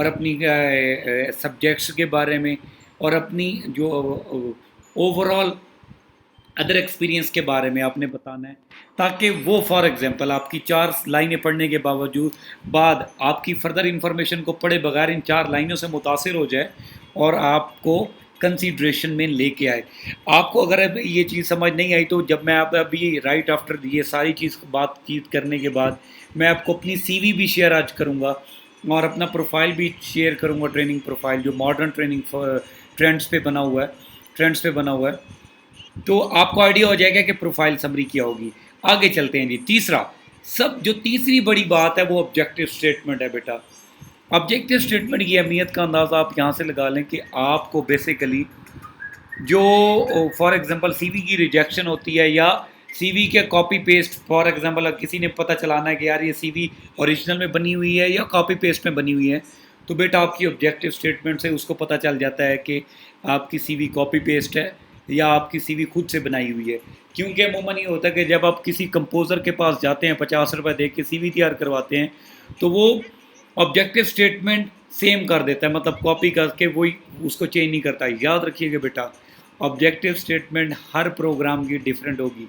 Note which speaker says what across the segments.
Speaker 1: اور اپنی سبجیکٹس کے بارے میں اور اپنی جو اوور آل ادر ایکسپیرینس کے بارے میں آپ نے بتانا ہے، تاکہ وہ فار ایگزامپل آپ کی 4 لائنیں پڑھنے کے باوجود بعد آپ کی فردر انفارمیشن کو پڑھے بغیر ان 4 لائنوں سے متاثر ہو جائے اور آپ کو کنسیڈریشن میں لے کے آئے۔ آپ کو اگر یہ چیز سمجھ نہیں آئی تو جب میں آپ ابھی رائٹ آفٹر یہ ساری بات چیت کرنے کے بعد میں آپ کو اپنی سی وی بھی شیئر آج کروں گا اور اپنا پروفائل بھی شیئر کروں گا، ٹریننگ پروفائل جو ماڈرن ٹریننگ ٹرینڈس پہ بنا ہوا ہے، تو آپ کو آئیڈیا ہو جائے گا کہ پروفائل سمری کیا ہوگی۔ آگے چلتے ہیں جی۔ تیسری بڑی بات ہے وہ آبجیکٹیو اسٹیٹمنٹ ہے بیٹا۔ آبجیکٹیو اسٹیٹمنٹ کی اہمیت کا اندازہ آپ یہاں سے لگا لیں کہ آپ کو بیسیکلی جو فار ایگزامپل سی وی کی ریجیکشن ہوتی ہے یا سی وی کے کاپی پیسٹ، فار ایگزامپل اگر کسی نے پتہ چلانا ہے کہ یار یہ سی وی اوریجنل میں بنی ہوئی ہے یا کاپی پیسٹ میں بنی ہوئی ہے، تو بیٹا آپ کی آبجیکٹیو اسٹیٹمنٹ سے اس کو پتہ چل جاتا ہے کہ آپ کی سی وی کاپی پیسٹ ہے یا آپ کی سی وی خود سے بنائی ہوئی ہے۔ کیونکہ عموماً یہ ہوتا ہے کہ جب آپ کسی کمپوزر کے پاس جاتے ہیں 50 روپے دے کے سی وی تیار کرواتے ہیں تو وہ آبجیکٹیو اسٹیٹمنٹ سیم کر دیتا ہے، مطلب کاپی کر کے وہی اس کو چینج نہیں کرتا۔ یاد رکھیے گا بیٹا آبجیکٹیو اسٹیٹمنٹ ہر پروگرام کی ڈیفرنٹ ہوگی۔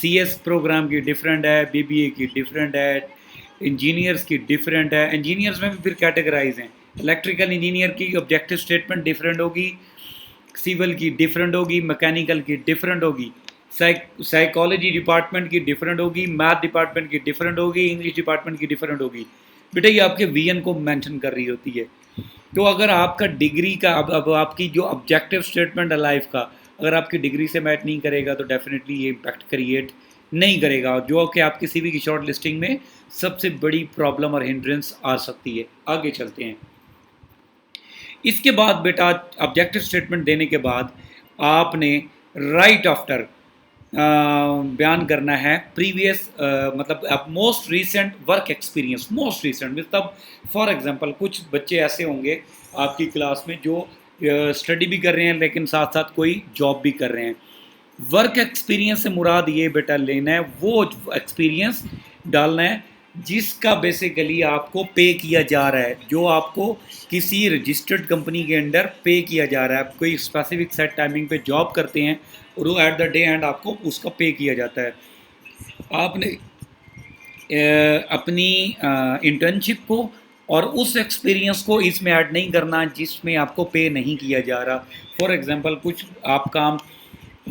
Speaker 1: سی ایس پروگرام کی ڈیفرنٹ ہے، بی بی اے کی ڈیفرنٹ ہے، انجینئرس کی ڈیفرنٹ ہے، انجینئرس میں بھی پھر کیٹیگرائز ہیں۔ الیکٹریکل انجینئر کی آبجیکٹیو اسٹیٹمنٹ ڈیفرنٹ ہوگی، سول کی ڈیفرنٹ ہوگی، میکینیکل کی ڈیفرنٹ ہوگی، سائیکالوجی ڈپارٹمنٹ کی ڈیفرنٹ ہوگی، میتھ ڈپارٹمنٹ کی ڈیفرنٹ ہوگی، انگلش ڈپارٹمنٹ کی ڈیفرنٹ ہوگی۔ بیٹا یہ آپ کے وی این کو مینشن کر رہی ہوتی ہے۔ تو اگر آپ کا ڈگری کا اب آپ کی جو آبجیکٹیو اسٹیٹمنٹ ہے لائف کا اگر آپ کی ڈگری سے میچ نہیں کرے گا تو ڈیفینیٹلی یہ امپیکٹ کریٹ نہیں کرے گا، جو کہ آپ کی سی وی کی شارٹ لسٹنگ میں سب سے بڑی پرابلم اور ہنڈرنس آ سکتی ہے۔ آگے چلتے ہیں۔ اس کے بعد بیٹا آبجیکٹیو اسٹیٹمنٹ دینے کے بعد آپ نے رائٹ آفٹر بیان کرنا ہے پریویس مطلب most recent work experience, most recent مطلب فار ایگزامپل کچھ بچے ایسے ہوں گے آپ کی کلاس میں جو اسٹڈی بھی کر رہے ہیں لیکن ساتھ ساتھ کوئی جاب بھی کر رہے ہیں۔ ورک ایکسپیرینس سے مراد یہ بیٹا لینا ہے وہ ایکسپیرینس ڈالنا ہے جس کا بیسیکلی آپ کو پے کیا جا رہا ہے، جو آپ کو کسی رجسٹرڈ کمپنی کے انڈر پے کیا جا رہا ہے۔ آپ کوئی اسپیسیفک سیٹ ٹائمنگ پہ جاب کرتے ہیں اور وہ ایٹ دا ڈے اینڈ آپ کو اس کا پے کیا جاتا ہے۔ آپ نے اپنی انٹرنشپ کو اور اس ایکسپیرینس کو اس میں ایڈ نہیں کرنا جس میں آپ کو پے نہیں کیا جا رہا۔ فار ایگزامپل کچھ آپ کام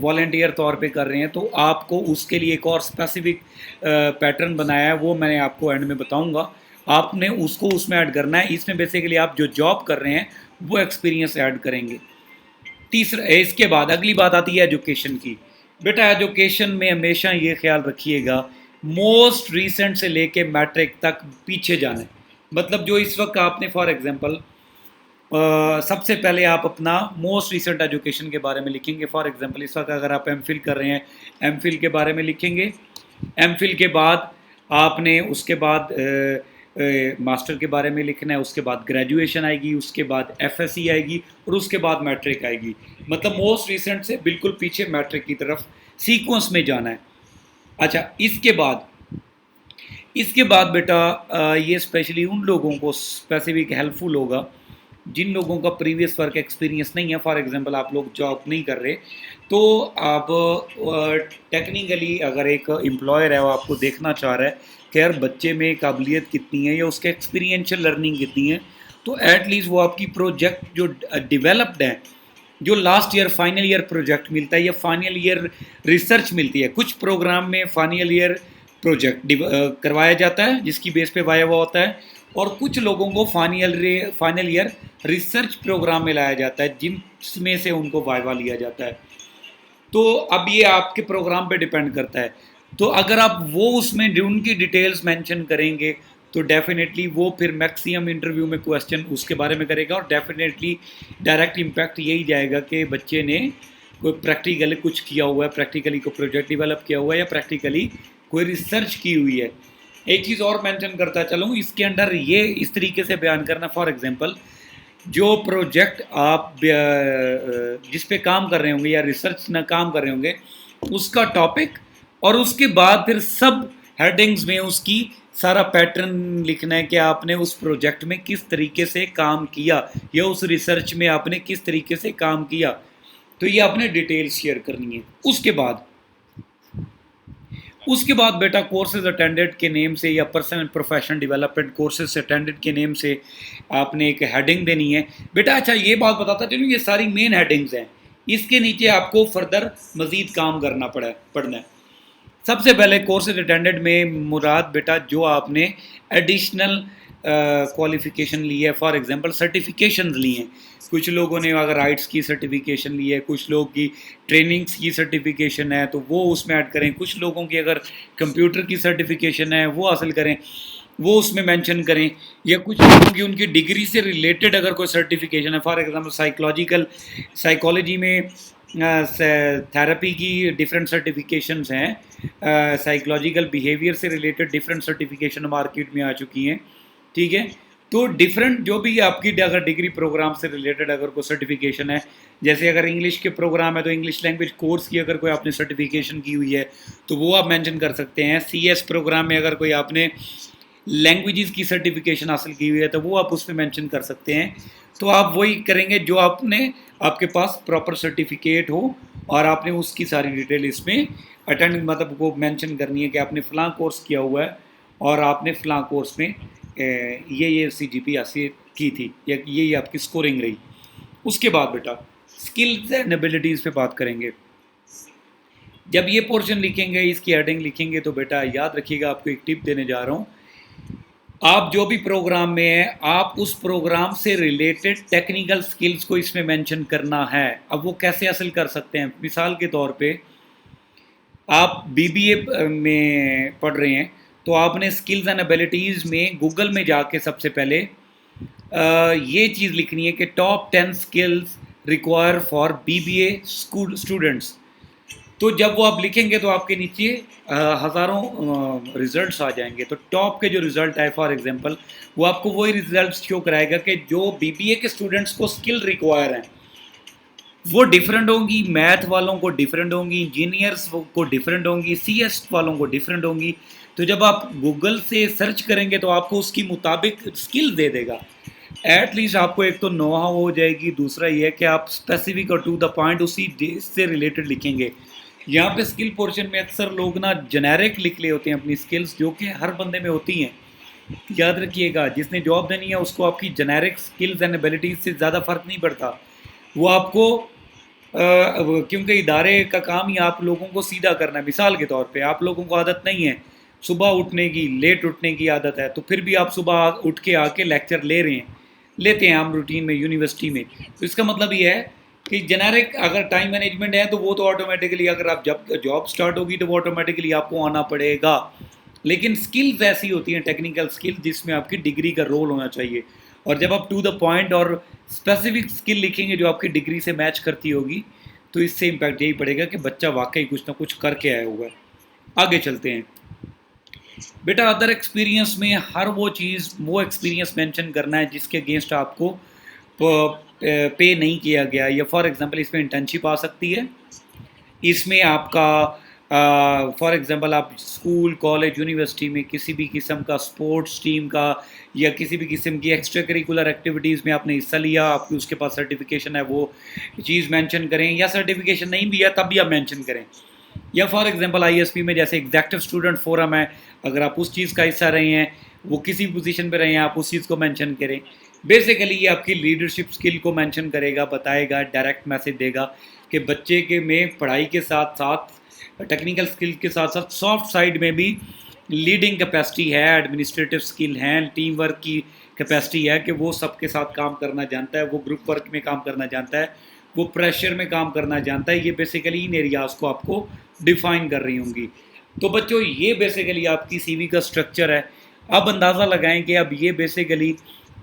Speaker 1: والنٹیئر طور پہ کر رہے ہیں تو آپ کو اس کے لیے ایک اور اسپیسیفک پیٹرن بنایا ہے، وہ میں آپ کو اینڈ میں بتاؤں گا۔ آپ نے اس کو اس میں ایڈ کرنا ہے۔ اس میں بیسیکلی آپ جو جاب کر رہے ہیں وہ ایکسپیرینس ایڈ کریں گے۔ اس کے بعد اگلی بات آتی ہے ایجوکیشن کی۔ بیٹا ایجوکیشن میں ہمیشہ یہ خیال رکھیے گا موسٹ ریسنٹ سے لے کے میٹرک تک پیچھے جانا ہے، مطلب جو اس وقت آپ نے فار ایگزامپل سب سے پہلے آپ اپنا موسٹ ریسنٹ ایجوکیشن کے بارے میں لکھیں گے۔ فار ایگزامپل اس وقت اگر آپ ایم فل کر رہے ہیں ایم فل کے بارے میں لکھیں گے۔ ایم فل کے بعد آپ نے اس کے بعد ماسٹر کے بارے میں لکھنا ہے، اس کے بعد گریجویشن آئے گی، اس کے بعد ایف ایس سی آئے گی اور اس کے بعد میٹرک آئے گی، مطلب موسٹ ریسنٹ سے بالکل پیچھے میٹرک کی طرف سیکوینس میں جانا ہے۔ اچھا اس کے بعد بیٹا یہ اسپیشلی ان لوگوں کو اسپیسیفک ہیلپ فل ہوگا جن لوگوں کا پریویس ورک ایکسپیرینس نہیں ہے۔ فار ایگزامپل آپ لوگ جاب نہیں کر رہے تو آپ ٹیکنیکلی اگر ایک امپلائر ہے وہ آپ کو دیکھنا چاہ رہا ہے کہ یار بچے میں قابلیت کتنی ہے یا اس کے ایکسپیرینشیل لرننگ کتنی ہے، تو ایٹ لیسٹ وہ آپ کی پروجیکٹ جو ڈیولپڈ ہے، جو last year final year project ملتا ہے یا فائنل ایئر ریسرچ ملتی ہے۔ کچھ پروگرام میں فائنل ایئر پروجیکٹ کروایا جاتا ہے جس کی بیس پہ وائوا ہوتا ہے، اور کچھ لوگوں کو فائنل ایئر ریسرچ پروگرام میں لایا جاتا ہے جن میں سے ان کو وائوا لیا جاتا ہے۔ تو اب یہ آپ کے پروگرام پہ ڈیپینڈ کرتا ہے۔ تو اگر آپ وہ اس میں ان کی ڈیٹیلز مینشن کریں گے تو ڈیفینیٹلی وہ پھر میکسیمم انٹرویو میں کویسچن اس کے بارے میں کرے گا، اور ڈیفینیٹلی ڈائریکٹ امپیکٹ یہی جائے گا کہ بچے نے کوئی پریکٹیکلی کچھ کیا ہوا ہے، پریکٹیکلی کوئی پروجیکٹ ڈیولپ کیا ہوا ہے یا پریکٹیکلی کوئی ریسرچ کی ہوئی ہے۔ ایک چیز اور مینشن کرتا چلوں اس کے انڈر یہ اس طریقے سے بیان کرنا، فار ایگزامپل جو پروجیکٹ آپ جس پہ کام کر رہے ہوں گے یا ریسرچ نہ کام کر رہے ہوں گے اس کا ٹاپک اور اس کے بعد پھر سب ہیڈنگز میں اس کی سارا پیٹرن لکھنا ہے کہ آپ نے اس پروجیکٹ میں کس طریقے سے کام کیا یا اس ریسرچ میں آپ نے کس طریقے سے کام کیا. تو یہ آپ نے ڈیٹیل شیئر کرنی ہے. اس کے بعد بیٹا کورسز اٹینڈڈ کے نیم سے یا personal professional development courses attended کے نیم سے آپ نے ایک ہیڈنگ دینی ہے بیٹا. اچھا یہ بات بتاتا چلوں، یہ ساری مین ہیڈنگز ہیں، اس کے نیچے آپ کو فردر مزید کام کرنا پڑنا ہے. سب سے پہلے کورسز اٹینڈڈ میں مراد بیٹا جو آپ نے ایڈیشنل کوالیفیکیشن لی ہے، فار ایگزامپل سرٹیفیکیشنز لی ہیں. کچھ لوگوں نے اگر آئٹس کی سرٹیفیکیشن لی ہے، کچھ لوگ کی ٹریننگز کی سرٹیفیکیشن ہے تو وہ اس میں ایڈ کریں. کچھ لوگوں کی اگر کمپیوٹر کی سرٹیفیکیشن ہے وہ حاصل کریں، وہ اس میں مینشن کریں. یا کچھ لوگوں کی ان کی ڈگری سے ریلیٹڈ اگر کوئی سرٹیفیکیشن ہے، فار ایگزامپل سائیکالوجی میں تھراپی کی ڈفرینٹ سرٹیفیکیشنز ہیں، سائیکولوجیکل بیہیویئر سے ریلیٹڈ ڈفرینٹ سرٹیفیکیشن مارکیٹ میں آ چکی ہیں. ٹھیک ہے، تو ڈفرینٹ جو بھی آپ کی اگر ڈگری پروگرام سے ریلیٹڈ اگر کوئی سرٹیفیکیشن ہے، جیسے اگر انگلش کے پروگرام ہے تو انگلش لینگویج کورس کی اگر کوئی آپ نے سرٹیفیکیشن کی ہوئی ہے تو وہ آپ مینشن کر سکتے ہیں. سی ایس پروگرام میں اگر کوئی آپ نے لینگویجز کی سرٹیفیکیشن حاصل کی ہوئی ہے تو وہ آپ اس میں مینشن کر سکتے ہیں. تو آپ وہی کریں گے جو آپ کے پاس پراپر سرٹیفکیٹ ہو اور آپ نے اس کی ساری ڈیٹیل اس میں اٹینڈ مطلب وہ مینشن کرنی ہے کہ آپ نے فلاں کورس کیا ہوا ہے اور آپ نے فلاں کورس میں یہ CGP حاصل کی تھی یا یہ آپ کی اسکورنگ رہی. اس کے بعد بیٹا اسکلز اینڈ ایبلٹیز پہ بات کریں گے. جب یہ پورشن لکھیں گے، اس کی ہیڈنگ لکھیں گے تو بیٹا یاد رکھیے گا، آپ کو ایک ٹپ دینے جا رہا ہوں. آپ جو بھی پروگرام میں ہیں آپ اس پروگرام سے ریلیٹڈ ٹیکنیکل سکلز کو اس میں مینشن کرنا ہے. اب وہ کیسے حاصل کر سکتے ہیں؟ مثال کے طور پہ آپ BBA میں پڑھ رہے ہیں تو آپ نے سکلز اینڈ ایبلٹیز میں گوگل میں جا کے سب سے پہلے یہ چیز لکھنی ہے کہ top 10 skills require for BBA students. تو جب وہ آپ لکھیں گے تو آپ کے نیچے ہزاروں ریزلٹس آ جائیں گے. تو ٹاپ کے جو ریزلٹ ہے فار ایگزامپل وہ آپ کو وہی ریزلٹس شو کرائے گا کہ جو BBA کے اسٹوڈنٹس کو اسکل ریکوائر ہیں وہ ڈیفرنٹ ہوں گی، میتھ والوں کو ڈیفرنٹ ہوں گی، انجینئرس کو ڈیفرنٹ ہوں گی، CS والوں کو ڈیفرنٹ ہوں گی. تو جب آپ گوگل سے سرچ کریں گے تو آپ کو اس کی مطابق اسکل دے دے گا. ایٹ لیسٹ آپ کو ایک تو نو ہاؤ ہو جائے گی، دوسرا یہ ہے کہ آپ اسپیسیفک اور ٹو دا پوائنٹ اسی سے ریلیٹڈ لکھیں گے. یہاں پہ اسکل پورشن میں اکثر لوگ جنیرک لکھ لے ہوتے ہیں اپنی اسکلز، جو کہ ہر بندے میں ہوتی ہیں. یاد رکھیے گا جس نے جاب دینی ہے اس کو آپ کی جنیرک اسکلز اینڈ ایبلٹیز سے زیادہ فرق نہیں پڑتا. وہ آپ کو کیونکہ ادارے کا کام ہی آپ لوگوں کو سیدھا کرنا ہے. مثال کے طور پہ آپ لوگوں کو عادت نہیں ہے صبح اٹھنے کی، لیٹ اٹھنے کی عادت ہے، تو پھر بھی آپ صبح اٹھ کے آ کے لیکچر لیتے ہیں ہم روٹین میں یونیورسٹی میں. تو اس کا مطلب یہ ہے کہ جنیرک اگر ٹائم مینجمنٹ ہے تو وہ تو آٹومیٹکلی اگر آپ جب جاب سٹارٹ ہوگی تو وہ آٹومیٹکلی آپ کو آنا پڑے گا. لیکن سکلز ایسی ہوتی ہیں ٹیکنیکل سکل جس میں آپ کی ڈگری کا رول ہونا چاہیے. اور جب آپ ٹو دا پوائنٹ اور اسپیسیفک سکل لکھیں گے جو آپ کی ڈگری سے میچ کرتی ہوگی تو اس سے امپیکٹ یہی پڑے گا کہ بچہ واقعی کچھ نہ کچھ کر کے آیا ہوا ہے. آگے چلتے ہیں بیٹا. ادر ایکسپیرینس میں ہر وہ ایکسپیرینس مینشن کرنا ہے جس کے اگینسٹ آپ کو پے نہیں کیا گیا. یا فار ایگزامپل اس میں انٹرنشپ آ سکتی ہے، اس میں آپ کا فار ایگزامپل آپ اسکول، کالج، یونیورسٹی میں کسی بھی قسم کا اسپورٹس ٹیم کا یا کسی بھی قسم کی ایکسٹرا کریکولر ایکٹیویٹیز میں آپ نے حصہ لیا، آپ کی اس کے پاس سرٹیفکیشن ہے، وہ چیز مینشن کریں. یا سرٹیفکیشن نہیں بھی ہے تب بھی آپ مینشن کریں. یا فار ایگزامپل ISP میں جیسے ایگزیکٹو اسٹوڈنٹ فورم ہے، اگر آپ اس چیز کا حصہ رہے ہیں، وہ کسی پوزیشن پہ رہے ہیں، آپ اس چیز کو مینشن کریں. بیسیکلی یہ آپ کی لیڈرشپ اسکل کو مینشن کرے گا، بتائے گا، ڈائریکٹ میسج دے گا کہ بچے کے میں پڑھائی کے ساتھ ساتھ ٹیکنیکل اسکل کے ساتھ ساتھ سافٹ سائڈ میں بھی لیڈنگ کیپیسٹی ہے، ایڈمنسٹریٹو اسکل ہیں، ٹیم ورک کی کیپیسٹی ہے کہ وہ سب کے ساتھ کام کرنا جانتا ہے، وہ گروپ ورک میں کام کرنا جانتا ہے، وہ پریشر میں کام کرنا جانتا ہے. یہ بیسیکلی ان ایریاز کو آپ کو ڈیفائن کر رہی ہوں گی. تو بچوں یہ بیسیکلی آپ کی CV کا اسٹرکچر ہے. اب اندازہ لگائیں کہ اب یہ بیسیکلی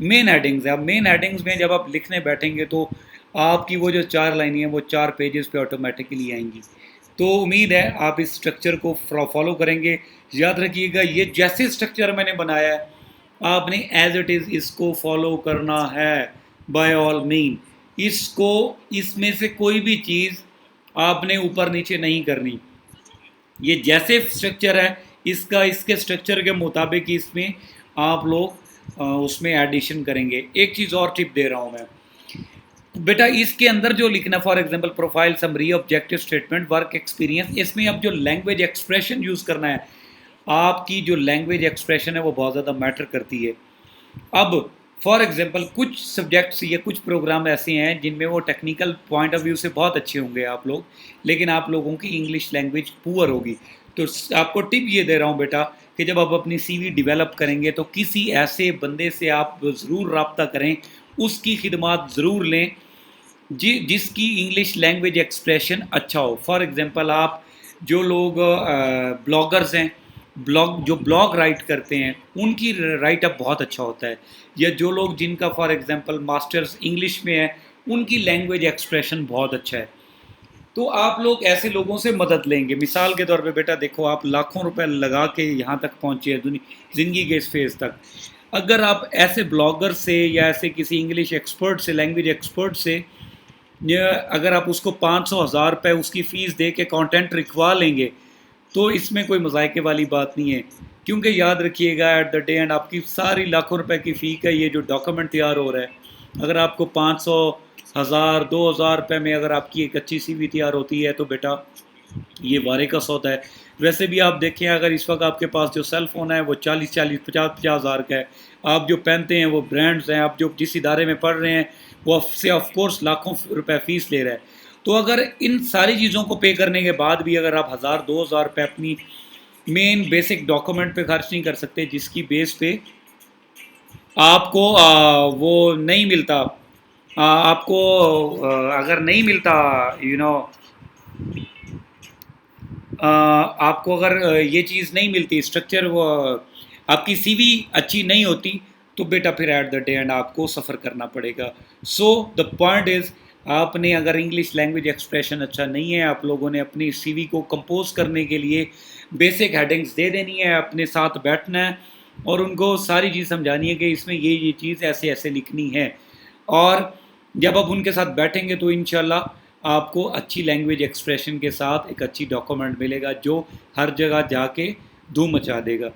Speaker 1: مین ہیڈنگز ہے. اب مین ہیڈنگز میں جب آپ لکھنے بیٹھیں گے تو آپ کی وہ جو 4 لائنیں ہیں وہ 4 پیجز پہ آٹومیٹکلی آئیں گی. تو امید ہے آپ اس اسٹرکچر کو فالو کریں گے. یاد رکھیے گا یہ جیسے اسٹرکچر میں نے بنایا ہے آپ نے ایز اٹ از اس کو فالو کرنا ہے بائی آل مین. اس میں سے کوئی بھی چیز آپ نے اوپر نیچے نہیں کرنی. یہ جیسے اسٹرکچر ہے اس کے اسٹرکچر کے مطابق اس میں آپ لوگ اس میں ایڈیشن کریں گے. ایک چیز اور ٹپ دے رہا ہوں میں بیٹا، اس کے اندر جو لکھنا for example profile summary objective statement work experience, اس میں اب جو لینگویج ایکسپریشن یوز کرنا ہے، آپ کی جو لینگویج ایکسپریشن ہے وہ بہت زیادہ میٹر کرتی ہے. اب فار ایگزامپل کچھ سبجیکٹس یا کچھ پروگرام ایسے ہیں جن میں وہ ٹیکنیکل پوائنٹ آف ویو سے بہت اچھے ہوں گے آپ لوگ، لیکن آپ لوگوں کی انگلش لینگویج پور ہوگی. تو آپ کو ٹپ یہ دے رہا ہوں بیٹا کہ جب آپ اپنی سی وی ڈیولپ کریں گے تو کسی ایسے بندے سے آپ ضرور رابطہ کریں، اس کی خدمات ضرور لیں جس کی انگلش لینگویج ایکسپریشن اچھا ہو. فار ایگزامپل آپ جو لوگ بلاگرز ہیں، جو بلاگ رائٹ کرتے ہیں، ان کی رائٹ اپ بہت اچھا ہوتا ہے، یا جو لوگ جن کا فار ایگزامپل ماسٹرز انگلش میں ہے، ان کی لینگویج ایکسپریشن بہت اچھا ہے. تو آپ لوگ ایسے لوگوں سے مدد لیں گے. مثال کے طور پہ بیٹا دیکھو، آپ لاکھوں روپے لگا کے یہاں تک پہنچے ہیں زندگی کے اس فیز تک. اگر آپ ایسے بلاگر سے یا ایسے کسی انگلش ایکسپرٹ سے، لینگویج ایکسپرٹ سے، اگر آپ اس کو 500,000 روپے اس کی فیس دے کے کانٹینٹ رکھوا لیں گے تو اس میں کوئی مذائقے والی بات نہیں ہے. کیونکہ یاد رکھیے گا ایٹ دا ڈے اینڈ آپ کی ساری لاکھوں روپے کی فی کا یہ جو ڈاکومنٹ تیار ہو رہا ہے، اگر آپ کو 500، 1000، 2000 روپے میں اگر آپ کی ایک اچھی سی وی تیار ہوتی ہے تو بیٹا یہ وارے کا سودا ہے. ویسے بھی آپ دیکھیں، اگر اس وقت آپ کے پاس جو سیل فون ہے وہ 40، 50 ہزار کا ہے، آپ جو پہنتے ہیں وہ برانڈز ہیں، آپ جو جس ادارے میں پڑھ رہے ہیں وہ سے آف کورس لاکھوں روپے فیس لے رہا ہے. تو اگر ان ساری چیزوں کو پے کرنے کے بعد بھی اگر آپ 1000، 2000 روپے اپنی مین بیسک ڈاکومنٹ پہ خرچ نہیں کر سکتے، جس کی بیس پہ آپ کو وہ نہیں ملتا، آپ کو اگر نہیں ملتا آپ کو اگر یہ چیز نہیں ملتی، اسٹرکچر وہ آپ کی سی وی اچھی نہیں ہوتی، تو بیٹا پھر ایٹ دا ڈے اینڈ آپ کو سفر کرنا پڑے گا. سو دا پوائنٹ از، آپ نے اگر انگلش لینگویج ایکسپریشن اچھا نہیں ہے، آپ لوگوں نے اپنی سی وی کو کمپوز کرنے کے لیے بیسک ہیڈنگز دے دینی ہے، اپنے ساتھ بیٹھنا ہے اور ان کو ساری چیز سمجھانی ہے کہ اس میں یہ چیز ایسے ایسے لکھنی ہے. اور جب آپ ان کے ساتھ بیٹھیں گے تو انشاءاللہ آپ کو اچھی لینگویج ایکسپریشن کے ساتھ ایک اچھی ڈاکومنٹ ملے گا جو ہر جگہ جا کے دھوم مچا دے گا.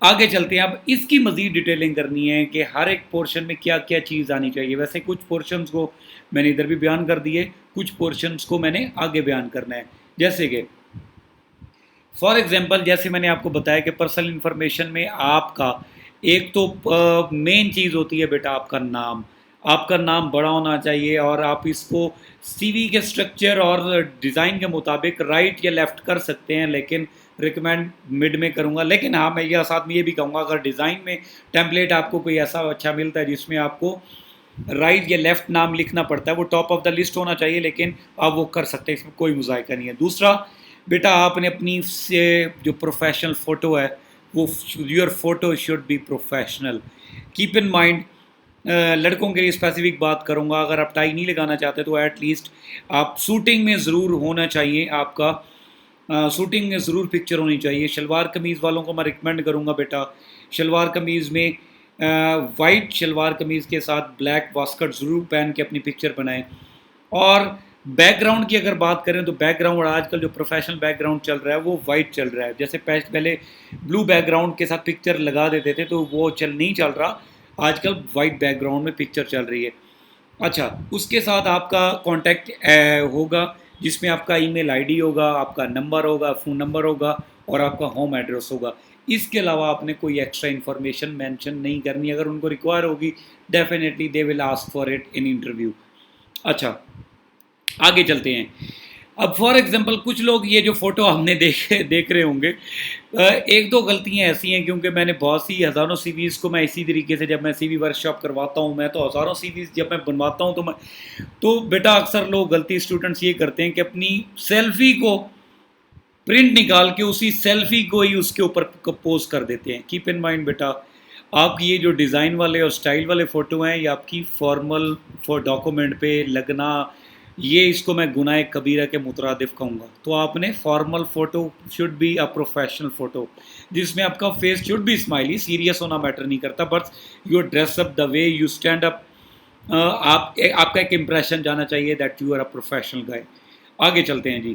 Speaker 1: آگے چلتے ہیں. اب اس کی مزید ڈیٹیلنگ کرنی ہے کہ ہر ایک پورشن میں کیا کیا چیز آنی چاہیے. ویسے کچھ پورشنز کو میں نے ادھر بھی بیان کر دیے، کچھ پورشنز کو میں نے آگے بیان کرنا ہے. جیسے کہ فار ایگزامپل جیسے میں نے آپ کو بتایا کہ پرسنل انفارمیشن میں آپ کا ایک تو مین چیز ہوتی ہے بیٹا آپ کا نام. آپ کا نام بڑا ہونا چاہیے اور آپ اس کو سی وی کے اسٹرکچر اور ڈیزائن کے مطابق رائٹ یا لیفٹ کر سکتے ہیں، لیکن ریکمینڈ مڈ میں کروں گا. لیکن ہاں میں یہ ساتھ میں یہ بھی کہوں گا، اگر ڈیزائن میں ٹیمپلیٹ آپ کو کوئی ایسا اچھا ملتا ہے جس میں آپ کو رائٹ یا لیفٹ نام لکھنا پڑتا ہے، وہ ٹاپ آف دا لسٹ ہونا چاہیے، لیکن آپ وہ کر سکتے ہیں، اس میں کوئی مذائقہ نہیں ہے. دوسرا بیٹا آپ نے اپنی سے جو پروفیشنل فوٹو ہے وہ your photo should be professional. Keep in mind, لڑکوں کے لیے اسپیسیفک بات کروں گا، اگر آپ ٹائی نہیں لگانا چاہتے تو ایٹ لیسٹ آپ سوٹنگ میں ضرور ہونا چاہیے، آپ کا سوٹنگ میں ضرور پکچر ہونی چاہیے. شلوار قمیض والوں کو میں ریکمینڈ کروں گا بیٹا شلوار قمیض میں وائٹ شلوار قمیض کے ساتھ بلیک واسکٹ ضرور پہن کے اپنی پکچر بنائیں. اور بیک گراؤنڈ کی اگر بات کریں تو بیک گراؤنڈ آج کل جو پروفیشنل بیک گراؤنڈ چل رہا ہے وہ وائٹ چل رہا ہے. جیسے پہلے بلو بیک گراؤنڈ کے ساتھ پکچر لگا دیتے تھے تو وہ نہیں چل رہا، آج کل وائٹ بیک گراؤنڈ میں پکچر چل رہی ہے. اچھا، اس کے ساتھ آپ کا کانٹیکٹ ہوگا جس میں آپ کا ای میل آئی ڈی ہوگا، آپ کا نمبر ہوگا، فون نمبر ہوگا اور آپ کا ہوم ایڈریس ہوگا. اس کے علاوہ آپ نے کوئی ایکسٹرا انفارمیشن مینشن نہیں کرنی. اگر ان کو ریکوائر ہوگی definitely they will ask for it in interview. اچھا آگے چلتے ہیں. اب فار ایگزامپل کچھ لوگ یہ جو فوٹو ہم نے دیکھ رہے ہوں گے، ایک دو غلطیاں ایسی ہیں کیونکہ میں نے بہت سی ہزاروں سی ویز کو میں اسی طریقے سے جب میں سی وی ورک شاپ کرواتا ہوں، میں تو ہزاروں سی ویز جب میں بنواتا ہوں تو بیٹا اکثر لوگ غلطی اسٹوڈنٹس یہ کرتے ہیں کہ اپنی سیلفی کو پرنٹ نکال کے اسی سیلفی کو ہی اس کے اوپر پوز کر دیتے ہیں. کیپ ان مائنڈ بیٹا آپ کی یہ جو ڈیزائن والے اور سٹائل والے فوٹو ہیں یہ آپ کی فارمل ڈاکومنٹ پہ لگنا، یہ اس کو میں گناہ کبیرہ کے مترادف کہوں گا. تو آپ نے formal photo should be a professional photo جس میں آپ کا face should be smiley. Serious ہونا میٹر نہیں کرتا، but you dress up the way you stand up, آپ کا ایک امپریشن جانا چاہیے that you are a professional guy. آگے چلتے ہیں جی.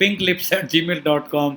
Speaker 1: pinklips@gmail.com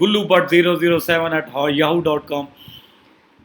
Speaker 1: gullubut007@yahoo.com।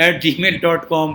Speaker 1: @gmail.com।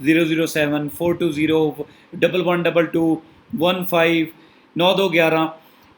Speaker 1: 007 420 111115 9211।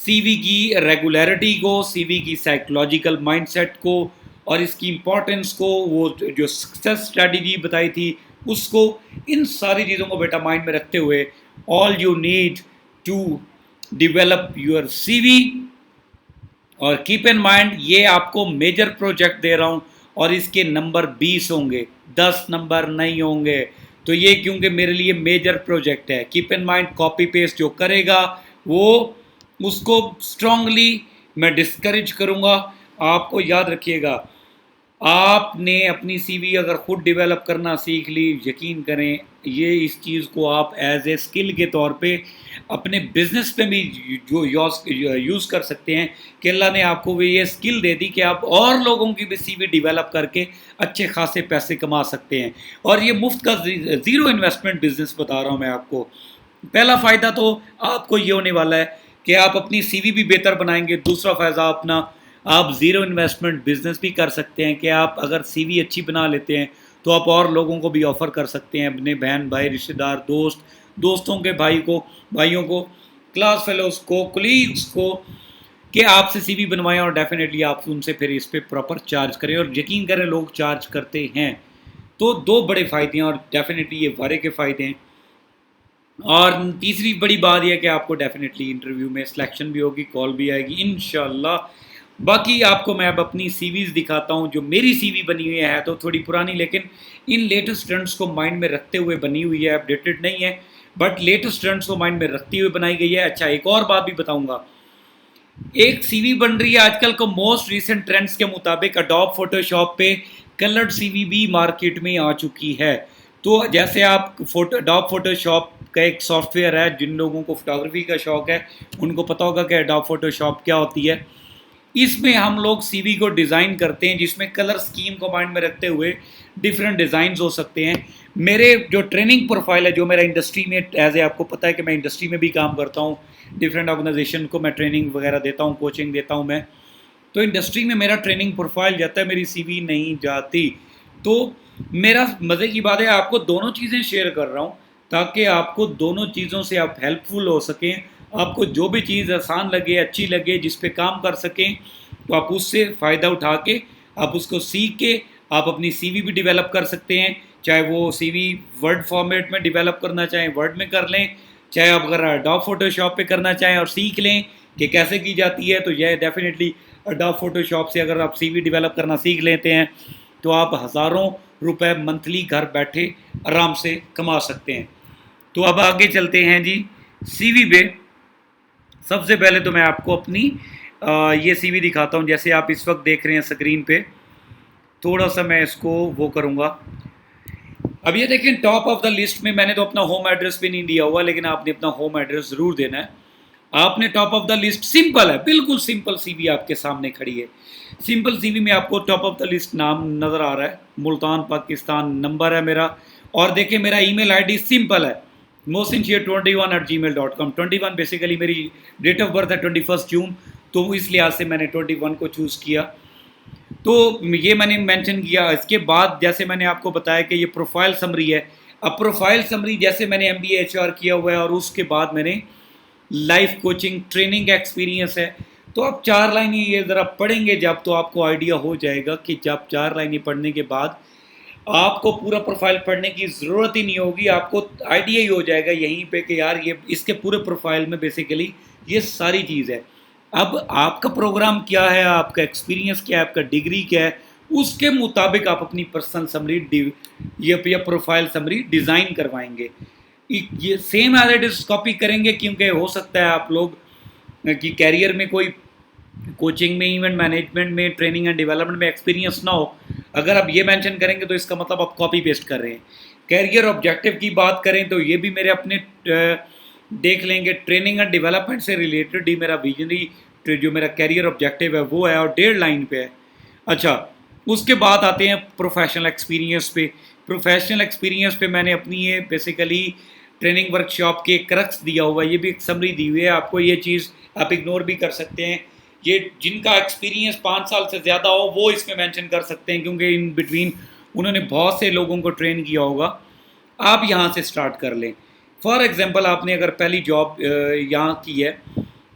Speaker 1: سی وی کی ریگولیرٹی کو، سی وی کی سائیکولوجیکل مائنڈ سیٹ کو اور اس کی امپورٹنس کو، وہ جو سکسیس اسٹریٹجی بتائی تھی اس کو، ان ساری چیزوں کو بیٹا مائنڈ میں رکھتے ہوئے all you need to develop your C V. اور کیپ ان مائنڈ یہ آپ کو میجر پروجیکٹ دے رہا ہوں اور اس کے نمبر 20 ہوں گے، 10 نمبر نہیں ہوں گے. تو یہ کیونکہ میرے لیے میجر پروجیکٹ ہے. Cap in mind copy paste جو کرے گا وہ اس کو اسٹرانگلی میں ڈسکریج کروں گا. آپ کو یاد رکھیے گا، آپ نے اپنی سی وی اگر خود ڈیولپ کرنا سیکھ لی، یقین کریں یہ اس چیز کو آپ ایز اے اسکل کے طور پہ اپنے بزنس پہ بھی جو یوز کر سکتے ہیں کہ اللہ نے آپ کو یہ اسکل دے دی کہ آپ اور لوگوں کی بھی سی وی ڈیولپ کر کے اچھے خاصے پیسے کما سکتے ہیں. اور یہ مفت کا زیرو انویسٹمنٹ بزنس بتا رہا ہوں میں آپ کو. پہلا فائدہ تو آپ کو یہ ہونے والا ہے کہ آپ اپنی سی وی بھی بہتر بنائیں گے. دوسرا فائدہ اپنا آپ زیرو انویسٹمنٹ بزنس بھی کر سکتے ہیں کہ آپ اگر سی وی اچھی بنا لیتے ہیں تو آپ اور لوگوں کو بھی آفر کر سکتے ہیں، اپنے بہن بھائی رشتہ دار دوستوں کے بھائیوں کو، کلاس فیلوز کو، کولیگس کو، کہ آپ سے سی وی بنوائیں اور ڈیفینیٹلی آپ ان سے پھر اس پہ پراپر چارج کریں. اور یقین کریں لوگ چارج کرتے ہیں. تو دو بڑے فائدے ہیں اور ڈیفینیٹلی یہ وارے کے فائدے ہیں. اور تیسری بڑی بات یہ ہے کہ آپ کو ڈیفینیٹلی انٹرویو میں سلیکشن بھی ہوگی، کال بھی آئے گی انشاءاللہ. باقی آپ کو میں اب اپنی سی ویز دکھاتا ہوں. جو میری سی وی بنی ہوئی ہے تو تھوڑی پرانی، لیکن ان لیٹسٹ ٹرینڈس کو مائنڈ میں رکھتے ہوئے بنی ہوئی ہے، اپڈیٹڈ نہیں ہے بٹ لیٹسٹ ٹرینڈس کو مائنڈ میں رکھتے ہوئے بنائی گئی ہے. اچھا ایک اور بات بھی بتاؤں گا، ایک سی وی بن رہی ہے آج کل کو موسٹ ریسنٹ ٹرینڈس کے مطابق اڈوب فوٹو شاپ پہ کلرڈ سی وی بھی مارکیٹ میں آ چکی ہے. تو جیسے آپ اڈوب فوٹو شاپ کا ایک سافٹ ویئر ہے، جن لوگوں کو فوٹوگرافی کا شوق ہے ان کو پتہ ہوگا کہ اڈوب فوٹو شاپ کیا ہوتی ہے. اس میں ہم لوگ سی وی کو ڈیزائن کرتے ہیں جس میں کلر اسکیم کو مائنڈ میں رکھتے ہوئے ڈفرینٹ ڈیزائنز ہو سکتے ہیں. میرے جو ٹریننگ پروفائل ہے، جو میرا انڈسٹری میں ایز اے آپ کو پتہ ہے کہ میں انڈسٹری میں بھی کام کرتا ہوں، ڈفرینٹ آرگنائزیشن کو میں ٹریننگ وغیرہ دیتا ہوں، کوچنگ دیتا ہوں میں. تو انڈسٹری میں میرا ٹریننگ پروفائل جاتا ہے، میری سی وی نہیں جاتی. تو میرا مزے کی بات ہے آپ کو دونوں چیزیں شیئر کر رہا ہوں تاکہ آپ کو دونوں چیزوں سے آپ ہیلپ فل ہو سکیں. آپ کو جو بھی چیز آسان لگے، اچھی لگے، جس پہ کام کر سکیں تو آپ اس سے فائدہ اٹھا کے آپ اس کو سیکھ کے آپ اپنی سی وی بھی ڈیولپ کر سکتے ہیں. چاہے وہ سی وی ورڈ فارمیٹ میں ڈیولپ کرنا چاہیں ورڈ میں کر لیں، چاہے آپ اگر اڈوب فوٹو شاپ پہ کرنا چاہیں اور سیکھ لیں کہ کیسے کی جاتی ہے تو یہ ڈیفینیٹلی اڈوب فوٹو شاپ سے اگر آپ سی وی ڈیولپ کرنا سیکھ لیتے ہیں تو آپ ہزاروں روپے منتھلی گھر بیٹھے آرام سے کما سکتے ہیں. تو اب آگے چلتے ہیں جی سی وی پہ. سب سے پہلے تو میں آپ کو اپنی یہ سی وی دکھاتا ہوں جیسے آپ اس وقت دیکھ رہے ہیں اسکرین پہ. تھوڑا سا میں اس کو وہ کروں گا. اب یہ دیکھیں ٹاپ آف دا لسٹ میں نے تو اپنا ہوم ایڈریس بھی نہیں دیا ہوا، لیکن آپ نے اپنا ہوم ایڈریس ضرور دینا ہے. آپ نے top of the list simple ہے، بالکل سمپل سی وی آپ کے سامنے کھڑی ہے. سمپل سی وی میں آپ کو ٹاپ آف دا لسٹ نام نظر آ رہا ہے، ملتان پاکستان نمبر ہے میرا. اور دیکھیں میرا ای میل آئی ڈی سمپل ہے، mohsinshare21@gmail.com. 21 بیسیکلی میری ڈیٹ آف برتھ ہے 21 جون، تو اس لحاظ سے میں نے 21 کو چوز کیا. تو یہ میں نے مینشن کیا. اس کے بعد جیسے میں نے آپ کو بتایا کہ یہ پروفائل سمری ہے. اب پروفائل سمری جیسے میں نے MBA HR کیا ہوا ہے اور اس کے بعد میں نے لائف کوچنگ ٹریننگ کا ایکسپیرینس ہے. تو آپ 4 لائنیں یہ ذرا پڑھیں گے جب تو آپ کو آئیڈیا ہو جائے گا کہ جب 4 لائنیں پڑھنے کے بعد آپ کو پورا پروفائل پڑھنے کی ضرورت ہی نہیں ہوگی. آپ کو آئیڈیا ہی ہو جائے گا یہیں پہ کہ یار یہ اس کے پورے پروفائل میں بیسیکلی یہ ساری چیز ہے. اب آپ کا پروگرام کیا ہے، آپ کا ایکسپیرینس کیا ہے، آپ کا ڈگری کیا ہے، اس کے مطابق آپ اپنی پرسنل سمری یا پروفائل سمری ڈیزائن کروائیں گے. یہ same as it is copy کریں گے کیونکہ ہو سکتا ہے آپ لوگ کی کیریئر میں کوئی کوچنگ میں، ایونٹ مینجمنٹ میں، ٹریننگ اینڈ ڈیولپمنٹ میں ایکسپیرینس نہ ہو. اگر آپ یہ مینشن کریں گے تو اس کا مطلب آپ کاپی پیسٹ کر رہے ہیں. کیریئر آبجیکٹیو کی بات کریں تو یہ بھی میرے اپنے دیکھ لیں گے. ٹریننگ اینڈ ڈیولپمنٹ سے ریلیٹڈ ہی میرا ویژنری جو میرا کیریئر آبجیکٹیو ہے وہ ہے اور 1.5 لائن پہ ہے. اچھا اس کے بعد آتے ہیں پروفیشنل ایکسپیرینس پہ. پروفیشنل ایکسپیرینس پہ میں نے اپنی یہ بیسیکلی ٹریننگ ورک شاپ کے کرکس دیا ہوا ہے. یہ بھی ایک سمری دی ہوئی ہے آپ کو، یہ چیز آپ اگنور بھی کر سکتے ہیں. یہ جن کا ایکسپیرینس 5 سال سے زیادہ ہو وہ اس میں مینشن کر سکتے ہیں کیونکہ ان بٹوین انہوں نے بہت سے لوگوں کو ٹرین کیا ہوگا. آپ یہاں سے سٹارٹ کر لیں. فار ایگزامپل آپ نے اگر پہلی جاب یہاں کی ہے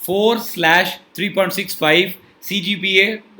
Speaker 1: 4/3.65 CGPA,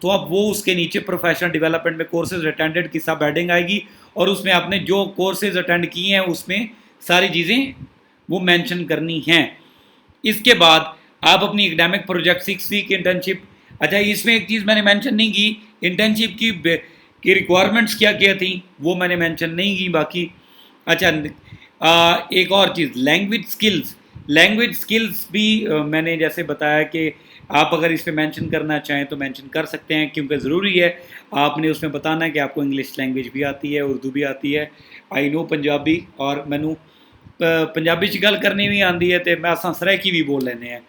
Speaker 1: تو اب وہ اس کے نیچے پروفیشنل ڈیولپمنٹ میں کورسز اٹینڈڈ کی سب ہیڈنگ آئے گی، اور اس میں آپ نے جو کورسز اٹینڈ کیے ہیں اس میں ساری چیزیں وہ مینشن کرنی ہیں۔ اس کے بعد آپ اپنی اکیڈیمک پروجیکٹ 6 ویک انٹرنشپ، اچھا اس میں ایک چیز میں نے مینشن نہیں کی، انٹرنشپ کی ریکوائرمنٹس کیا کیا تھیں وہ میں نے مینشن نہیں کی باقی۔ اچھا ایک اور چیز، لینگویج سکلز بھی میں نے جیسے بتایا کہ آپ اگر اس پہ مینشن کرنا چاہیں تو مینشن کر سکتے ہیں، کیونکہ ضروری ہے آپ نے اس میں بتانا ہے کہ آپ کو انگلش لینگویج بھی آتی ہے، اردو بھی آتی ہے، آئی نو پنجابی، اور مینو پنجابی چ گل کرنی بھی آتی ہے، تو میں اساں سرائکی بھی بول لینے ہیں۔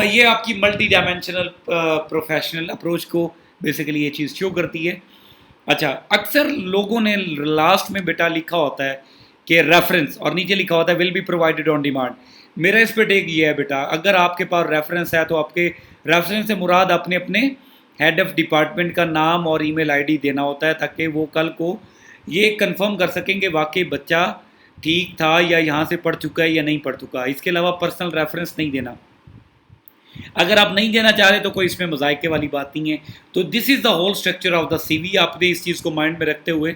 Speaker 1: یہ آپ کی ملٹی ڈائمینشنل پروفیشنل اپروچ کو بیسیکلی یہ چیز شو کرتی ہے۔ اچھا اکثر لوگوں نے لاسٹ میں بیٹا لکھا ہوتا ہے کہ ریفرنس، اور نیچے لکھا ہوتا ہے will be provided on demand. میرا اس پہ ٹیک یہ ہے بیٹا، اگر آپ کے پاس ریفرنس ہے تو آپ کے ریفرنس سے مراد اپنے ہیڈ آف ڈپارٹمنٹ کا نام اور ای میل آئی ڈی دینا ہوتا ہے، تاکہ وہ کل کو یہ کنفرم کر سکیں کہ واقعی بچہ ٹھیک تھا یا یہاں سے پڑھ چکا ہے یا نہیں پڑھ چکا۔ اس کے علاوہ پرسنل ریفرنس نہیں دینا۔ اگر آپ نہیں دینا چاہ رہے تو کوئی اس میں مذائقے والی بات نہیں ہے۔ تو this is the whole structure of the C V. آپ نے اس چیز کو مائنڈ میں رکھتے ہوئے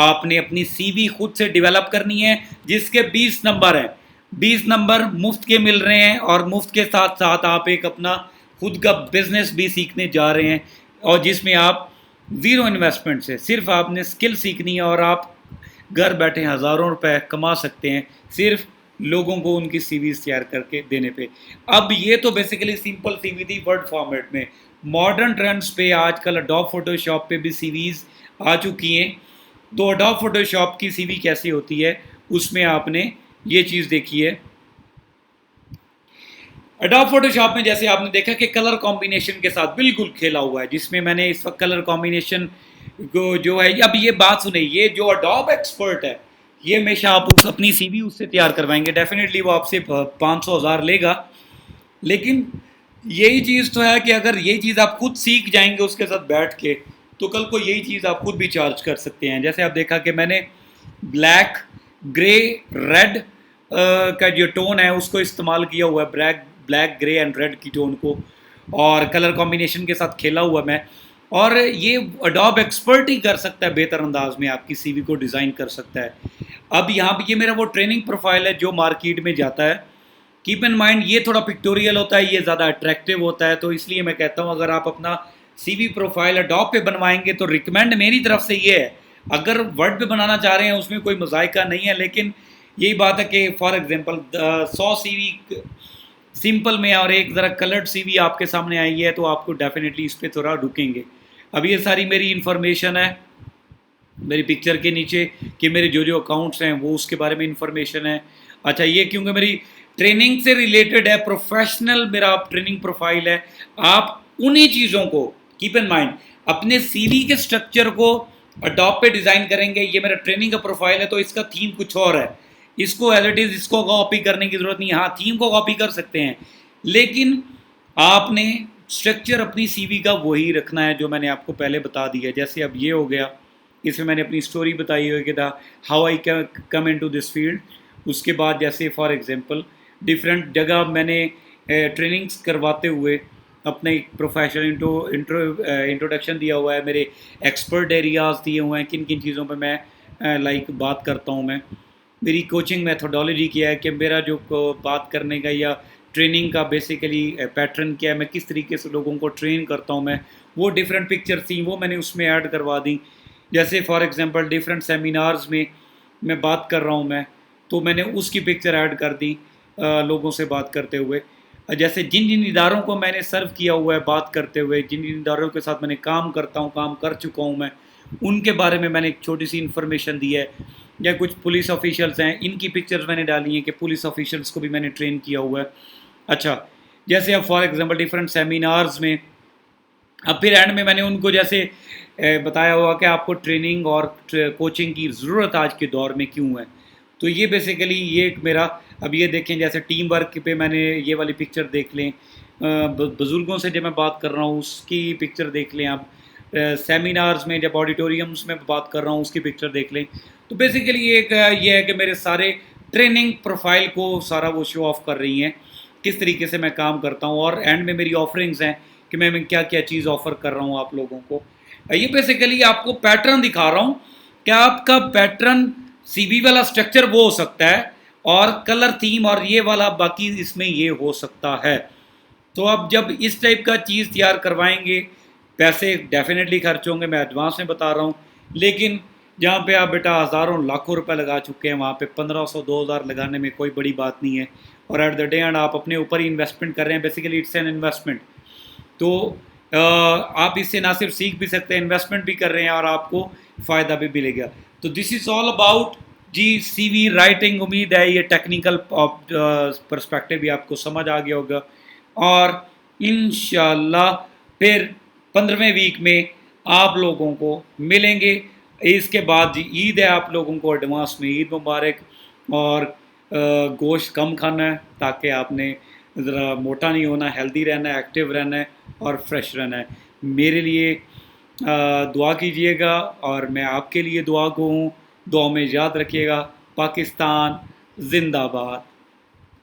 Speaker 1: آپ نے اپنی سی وی خود سے ڈیولپ کرنی ہے، جس کے 20 نمبر ہیں، 20 نمبر مفت کے مل رہے ہیں، اور مفت کے ساتھ ساتھ آپ ایک اپنا خود کا بزنس بھی سیکھنے جا رہے ہیں، اور جس میں آپ زیرو انویسٹمنٹ سے صرف آپ نے اسکل سیکھنی ہے، اور آپ گھر بیٹھے ہزاروں روپے کما سکتے ہیں صرف لوگوں کو ان کی سی ویز تیار کر کے دینے پہ۔ اب یہ تو بیسیکلی سمپل سی وی تھی ورڈ فارمیٹ میں۔ ماڈرن ٹرینڈس پہ آج کل اڈوب فوٹو شاپ پہ بھی سی ویز آ چکی ہیں۔ تو اڈوب فوٹو شاپ کی سی وی کیسی ہوتی ہے، اس میں آپ نے یہ چیز دیکھی ہے۔ اڈوب فوٹو شاپ میں جیسے آپ نے دیکھا کہ کلر کمبینیشن کے ساتھ بالکل کھیلا ہوا ہے، جس میں میں نے اس وقت کلر کمبینیشن کو جو ہے، اب یہ بات سنیں، یہ جو اڈوب ایکسپرٹ ہے یہ ہمیشہ آپ اپنی سی وی اس سے تیار کروائیں گے، ڈیفینیٹلی وہ آپ سے 500,000 لے گا، لیکن یہی چیز تو ہے کہ اگر یہی چیز آپ خود سیکھ جائیں گے اس کے ساتھ بیٹھ کے، تو کل کو یہی چیز آپ خود بھی چارج کر سکتے ہیں۔ جیسے آپ دیکھا کہ میں نے بلیک، گرے، ریڈ کا جو ٹون ہے اس کو استعمال کیا ہوا ہے، بلیک، گرے اینڈ ریڈ کی ٹون کو، اور کلر کمبینیشن کے ساتھ کھیلا ہوا میں، اور یہ اڈوب ایکسپرٹ ہی کر سکتا ہے، بہتر انداز میں آپ کی سی وی کو ڈیزائن کر سکتا ہے۔ اب یہاں پہ یہ میرا وہ ٹریننگ پروفائل ہے جو مارکیٹ میں جاتا ہے، کیپ ان مائنڈ یہ تھوڑا پکٹوریل ہوتا ہے، یہ زیادہ اٹریکٹیو ہوتا ہے، تو اس لیے میں کہتا ہوں اگر آپ اپنا سی وی پروفائل اڈوب پہ بنوائیں گے تو ریکمینڈ میری طرف سے یہ ہے، اگر ورڈ پہ بنانا چاہ رہے ہیں اس میں کوئی مذائقہ نہیں ہے، لیکن یہی بات ہے کہ for example 100 C V sample میں اور ایک ذرا کلرڈ سی وی آپ کے سامنے آئی ہے تو آپ کو ڈیفینیٹلی اس پہ تھوڑا رکیں گے۔ اب یہ ساری میری انفارمیشن ہے میری پکچر کے نیچے کہ میرے جو اکاؤنٹس ہیں وہ اس کے بارے میں انفارمیشن ہے۔ اچھا یہ کیونکہ میری ٹریننگ سے ریلیٹڈ ہے، پروفیشنل میرا ٹریننگ پروفائل ہے، آپ انہی چیزوں کو کیپ ان مائنڈ اپنے سی وی کے سٹرکچر کو اڈوب پہ ڈیزائن کریں گے۔ یہ میرا ٹریننگ کا پروفائل ہے تو اس کا تھیم کچھ اور ہے، اس کو ایز اٹ از اس کو کاپی کرنے کی ضرورت نہیں، ہاں تھیم کو کاپی کر سکتے ہیں، لیکن آپ نے سٹرکچر اپنی سی وی کا وہی رکھنا ہے جو میں نے آپ کو پہلے بتا دیا۔ جیسے اب یہ ہو گیا، اس میں نے اپنی اسٹوری بتائی ہوئی کہ how I come in to this field. اس کے بعد جیسے فار ایگزامپل ڈفرینٹ جگہ میں نے ٹریننگس کرواتے ہوئے اپنے پروفیشنل انٹروڈکشن دیا ہوا ہے، میرے ایکسپرٹ ایریاز دیے ہوئے ہیں، کن کن چیزوں پہ میں لائک بات کرتا ہوں، میں میری کوچنگ میتھڈالوجی کیا ہے کہ میرا جو بات کرنے کا یا ٹریننگ کا بیسیکلی پیٹرن کیا ہے، میں کس طریقے سے لوگوں کو ٹرین کرتا ہوں، میں وہ ڈفرینٹ پکچر تھیں وہ میں نے اس میں ایڈ کروا دیں۔ جیسے فار ایگزامپل ڈفرینٹ سیمینارز میں بات کر رہا ہوں میں، تو میں نے اس کی پکچر ایڈ کر دی لوگوں سے بات کرتے ہوئے۔ جیسے جن جن اداروں کو میں نے سرو کیا ہوا ہے بات کرتے ہوئے، جن جن اداروں کے ساتھ میں نے کام کرتا ہوں، کام کر چکا ہوں میں، ان کے بارے میں میں نے ایک چھوٹی سی انفارمیشن دی ہے۔ یا کچھ پولیس آفیشلس ہیں، ان کی پکچرز میں نے ڈالی ہیں کہ پولیس آفیشلس کو بھی میں نے ٹرین کیا ہوا ہے۔ اچھا جیسے اب فار ایگزامپل ڈفرینٹ سیمینارز میں، اب پھر اینڈ میں نے ان کو جیسے بتایا ہوا کہ آپ کو ٹریننگ اور کوچنگ کی ضرورت آج کے دور میں کیوں ہے، تو یہ بیسیکلی یہ ایک میرا، اب یہ دیکھیں جیسے ٹیم ورک پہ میں نے یہ والی پکچر دیکھ لیں، بزرگوں سے جب میں بات کر رہا ہوں اس کی پکچر دیکھ لیں آپ، سیمینارز میں جب آڈیٹوریمز میں بات کر رہا ہوں اس کی پکچر دیکھ لیں۔ تو بیسیکلی ایک یہ ہے کہ میرے سارے ٹریننگ پروفائل کو سارا وہ شو آف کر رہی ہیں، کس طریقے سے میں کام کرتا ہوں، اور اینڈ میں میری آفرنگز ہیں کہ میں کیا کیا چیز آفر کر رہا ہوں آپ لوگوں کو. یہ بیسیکلی آپ کو پیٹرن دکھا رہا ہوں کہ آپ کا پیٹرن سی وی والا اسٹرکچر وہ ہو سکتا ہے اور کلر تھیم اور یہ والا باقی اس میں یہ ہو سکتا ہے. تو اب جب اس ٹائپ کا چیز تیار کروائیں گے پیسے ڈیفینیٹلی خرچ ہوں گے, میں ایڈوانس میں بتا رہا ہوں. لیکن جہاں پہ آپ بیٹا ہزاروں لاکھوں روپے لگا چکے ہیں وہاں پہ 1500-2000 لگانے میں کوئی بڑی بات نہیں ہے, اور ایٹ دا ڈے اینڈ آپ اپنے اوپر ہی انویسٹمنٹ کر رہے ہیں. Basically it's an investment. تو آپ اس سے نہ صرف سیکھ بھی سکتے ہیں, انویسٹمنٹ بھی کر رہے ہیں اور آپ کو فائدہ بھی ملے گا. تو this is all about G C we writing. امید ہے یہ ٹیکنیکل پرسپیکٹو بھی آپ کو سمجھ آ گیا ہوگا, اور انشاءاللہ پھر 15ویں ویک میں آپ لوگوں کو ملیں گے. اس کے بعد جی عید ہے, آپ لوگوں کو ایڈوانس میں عید مبارک. اور گوشت کم کھانا ہے تاکہ آپ نے ذرا موٹا نہیں ہونا, ہیلدی رہنا ہے, ایکٹیو رہنا ہے اور فریش رہنا ہے. میرے لیے دعا کیجیے گا اور میں آپ کے لیے دعا کو ہوں. دعا میں یاد رکھیے گا. پاکستان زندہ باد.